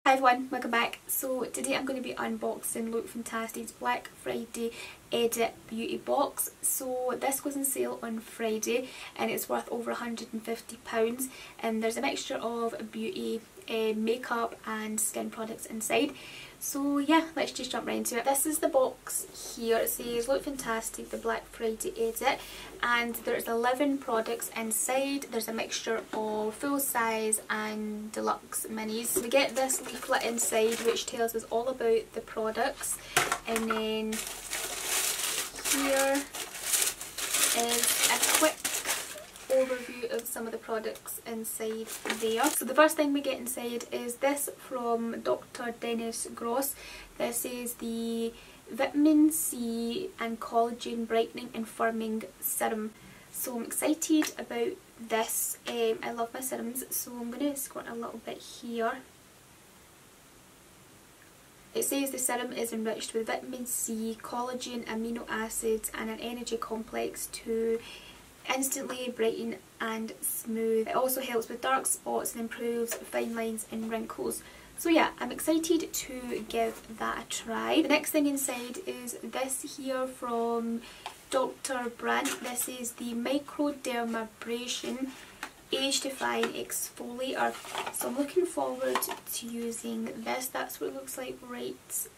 Hi everyone, welcome back. So today I'm going to be unboxing Look Fantastic's Black Friday Edit Beauty Box. So this goes on sale on Friday and it's worth over £150, and there's a mixture of beauty, makeup and skin products inside. So yeah, let's just jump right into it. This is the box here. It says Look Fantastic, the Black Friday Edit, and there's 11 products inside. There's a mixture of full size and deluxe minis. We get this leaflet inside which tells us all about the products, and then here is a quick overview of some of the products inside there. So the first thing we get inside is this from Dr. Dennis Gross. This is the Vitamin C and Collagen Brightening and Firming Serum. So I'm excited about this. I love my serums, so I'm going to squirt a little bit here. It says the serum is enriched with vitamin C, collagen, amino acids and an energy complex to instantly brighten and smooth. It also helps with dark spots and improves fine lines and wrinkles. So yeah, I'm excited to give that a try. The next thing inside is this here from Dr. Brandt. This is the Microdermabrasion Age Defying Exfoliator. So I'm looking forward to using this. That's what it looks like right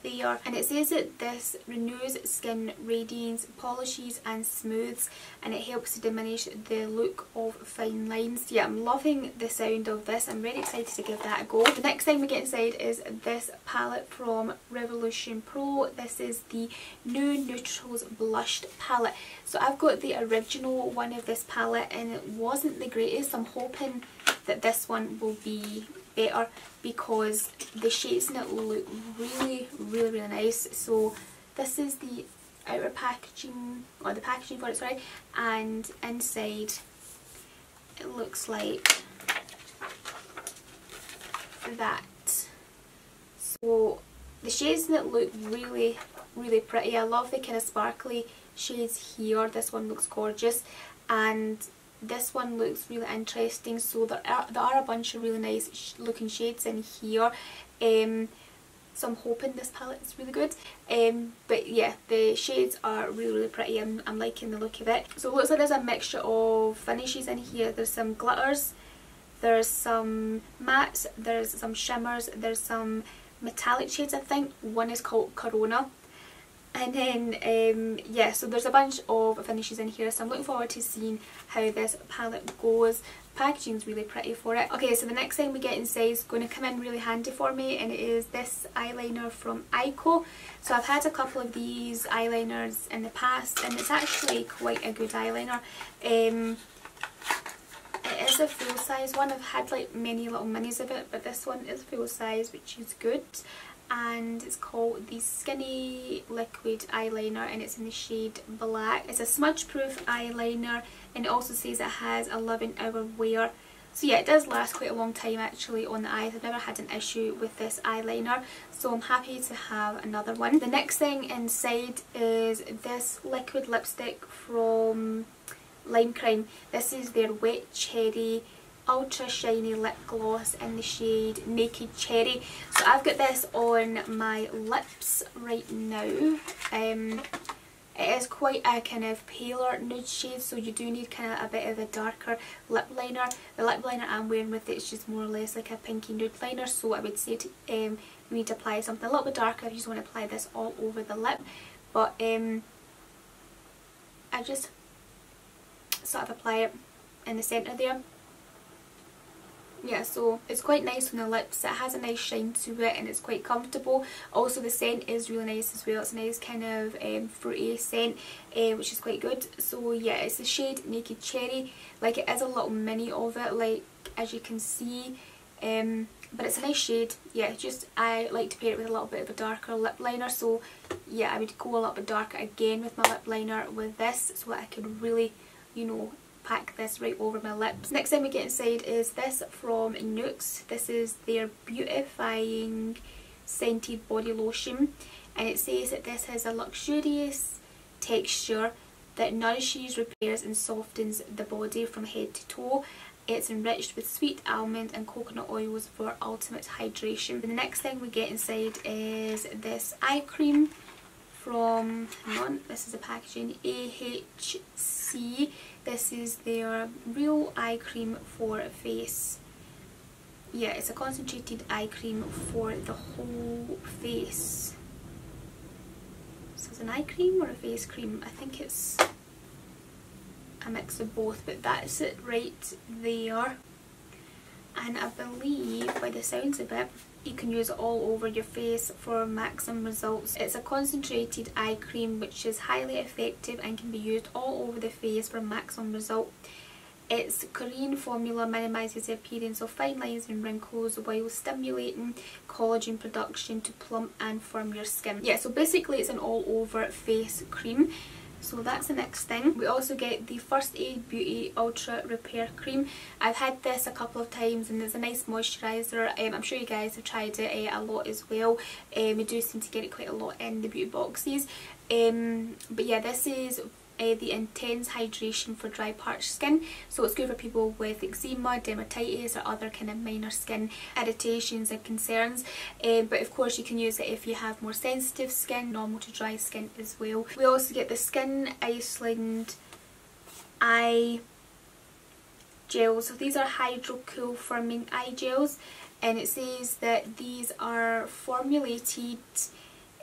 there, and it says that this renews skin radiance, polishes and smooths, and it helps to diminish the look of fine lines. Yeah, I'm loving the sound of this. I'm really excited to give that a go. The next thing we get inside is this palette from Revolution Pro. This is the New Neutrals Blushed palette. So I've got the original one of this palette and it wasn't the greatest. I'm hoping that this one will be better because the shades in it look really nice. So this is the outer packaging, or the packaging for it, sorry, and inside it looks like that. So the shades in it look really pretty. I love the kind of sparkly shades here. This one looks gorgeous, and this one looks really interesting. So there are a bunch of really nice looking shades in here. So I'm hoping this palette is really good. But yeah, the shades are really pretty. I'm liking the look of it. So it looks like there's a mixture of finishes in here. There's some glitters, there's some mattes, there's some shimmers, there's some metallic shades. I think one is called Corona. And then, yeah, so there's a bunch of finishes in here, so I'm looking forward to seeing how this palette goes. Packaging's really pretty for it. Okay, so the next thing we get inside is going to come in really handy for me, and it is this eyeliner from Ico. So I've had a couple of these eyeliners in the past, and it's actually quite a good eyeliner. It is a full size one. I've had like many little minis of it, but this one is full size, which is good. And it's called the Skinny Liquid Eyeliner, and it's in the shade Black. It's a smudge proof eyeliner, and it also says it has 11-hour wear. So yeah, it does last quite a long time actually on the eyes. I've never had an issue with this eyeliner, so I'm happy to have another one. The next thing inside is this liquid lipstick from Lime Crime. This is their Wet Cherry Ultra Shiny Lip Gloss in the shade Naked Cherry. So I've got this on my lips right now. It is quite a kind of paler nude shade, so you do need kind of a bit of a darker lip liner. The lip liner I'm wearing with it is just more or less like a pinky nude liner, so I would say to, you need to apply something a little bit darker if you just want to apply this all over the lip. But I just sort of apply it in the centre there. Yeah, so it's quite nice on the lips. It has a nice shine to it and it's quite comfortable. Also the scent is really nice as well. It's a nice kind of fruity scent, which is quite good. So yeah, it's the shade Naked Cherry. Like, it is a little mini of it, like as you can see. But it's a nice shade. Yeah, just I like to pair it with a little bit of a darker lip liner. So yeah, I would go a little bit darker again with my lip liner with this, so that I could really, you know, pack this right over my lips. Next thing we get inside is this from Nuxe. This is their Beautifying Scented Body Lotion, and it says that this has a luxurious texture that nourishes, repairs and softens the body from head to toe. It's enriched with sweet almond and coconut oils for ultimate hydration. And the next thing we get inside is this eye cream from, hang on, this is the packaging, AHC. This is their real eye cream for face. Yeah, it's a concentrated eye cream for the whole face. So it's an eye cream or a face cream? I think it's a mix of both, but that's it right there. And I believe, by the sounds of it, you can use it all over your face for maximum results. It's a concentrated eye cream which is highly effective and can be used all over the face for maximum result. Its Korean formula minimises the appearance of fine lines and wrinkles while stimulating collagen production to plump and firm your skin. Yeah, so basically it's an all over face cream. So that's the next thing. We also get the First Aid Beauty Ultra Repair Cream. I've had this a couple of times and it's a nice moisturiser. I'm sure you guys have tried it a lot as well. We do seem to get it quite a lot in the beauty boxes. But yeah, this is the intense hydration for dry parched skin, so it's good for people with eczema, dermatitis or other kind of minor skin irritations and concerns, but of course you can use it if you have more sensitive skin, normal to dry skin as well. We also get the Skin Iceland eye gels. So these are hydro cool firming eye gels, and it says that these are formulated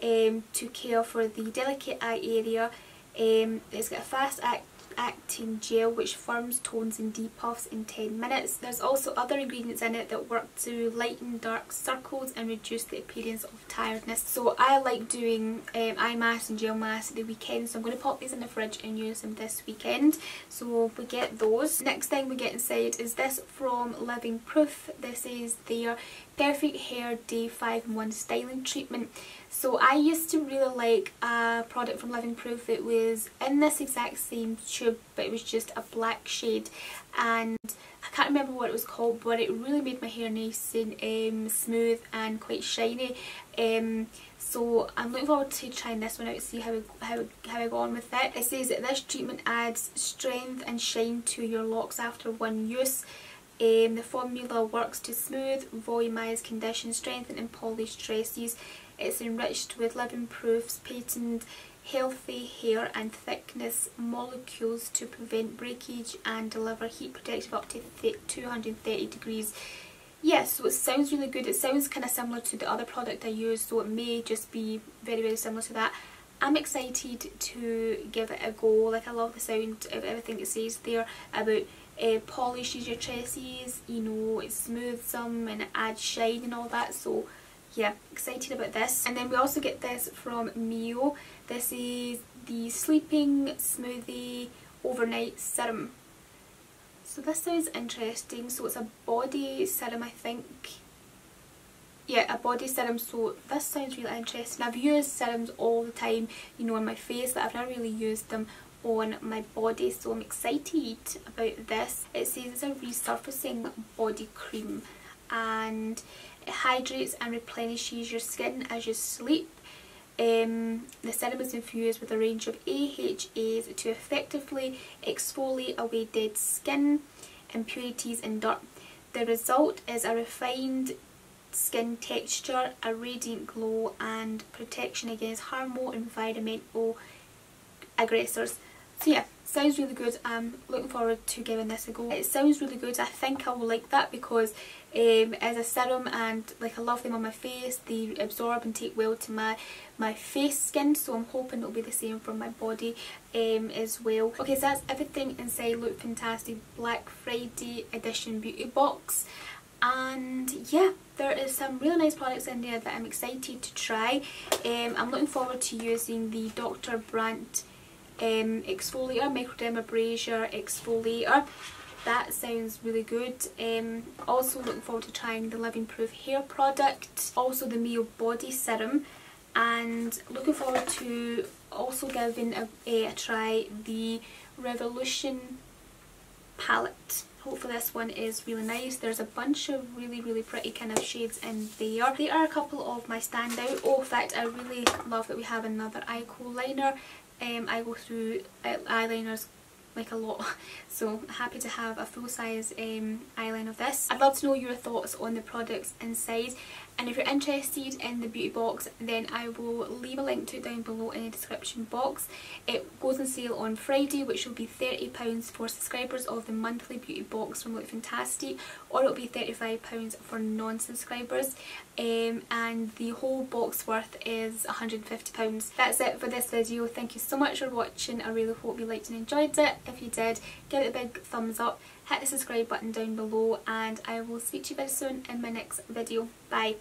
to care for the delicate eye area. It's got a fast acting gel which firms, tones and depuffs in 10 minutes. There's also other ingredients in it that work to lighten dark circles and reduce the appearance of tiredness. So I like doing eye masks and gel masks at the weekend, so I'm going to pop these in the fridge and use them this weekend. So we get those. Next thing we get inside is this from Living Proof. This is their Perfect Hair Day 5-in-1 Styling Treatment. So I used to really like a product from Living Proof that was in this exact same tube, but it was just a black shade, and I can't remember what it was called, but it really made my hair nice and smooth and quite shiny. So I'm looking forward to trying this one out to see how I go on with it. It says that this treatment adds strength and shine to your locks after one use. The formula works to smooth, volumise, condition, strengthen and polish tresses. It's enriched with Living Proof's patented healthy hair and thickness molecules to prevent breakage and deliver heat protection of up to 230 degrees. Yes, so it sounds really good. It sounds kind of similar to the other product I use, so it may just be very, very similar to that. I'm excited to give it a go. Like, I love the sound of everything it says there about polishes your tresses, you know, it smooths them and it adds shine and all that. So yeah, excited about this. And then we also get this from Mio. This is the Sleeping Smoothie Overnight Serum. So this sounds interesting. So it's a body serum, I think. Yeah, a body serum. So this sounds really interesting. I've used serums all the time, you know, on my face, but I've never really used them on my body, so I'm excited about this. It says it's a resurfacing body cream and it hydrates and replenishes your skin as you sleep. The serum is infused with a range of AHAs to effectively exfoliate away dead skin, impurities and dirt. The result is a refined skin texture, a radiant glow and protection against harmful environmental aggressors. So yeah, sounds really good. I'm looking forward to giving this a go. It sounds really good. I think I will like that because as a serum, and like I love them on my face, they absorb and take well to my face skin, so I'm hoping it'll be the same for my body as well. Okay, so that's everything inside Look Fantastic Black Friday edition beauty box. And yeah, there is some really nice products in there that I'm excited to try. I'm looking forward to using the Dr. Brandt exfoliator, microdermabrasion exfoliator. That sounds really good. Also looking forward to trying the Living Proof hair product, also the Mio body serum, and looking forward to also giving a try the Revolution palette. Hopefully this one is really nice. There's a bunch of really pretty kind of shades in there. There are a couple of my standout. Oh, in fact, I really love that we have another eye co liner. I go through eyeliners like a lot, so happy to have a full size eyeline of this. I'd love to know your thoughts on the products inside, and if you're interested in the beauty box then I will leave a link to it down below in the description box. It goes on sale on Friday, which will be £30 for subscribers of the monthly beauty box from LOOKFANTASTIC, or it'll be £35 for non-subscribers, and the whole box worth is £150. That's it for this video. Thank you so much for watching. I really hope you liked and enjoyed it. If you did, give it a big thumbs up, hit the subscribe button down below, and I will speak to you very soon in my next video. Bye.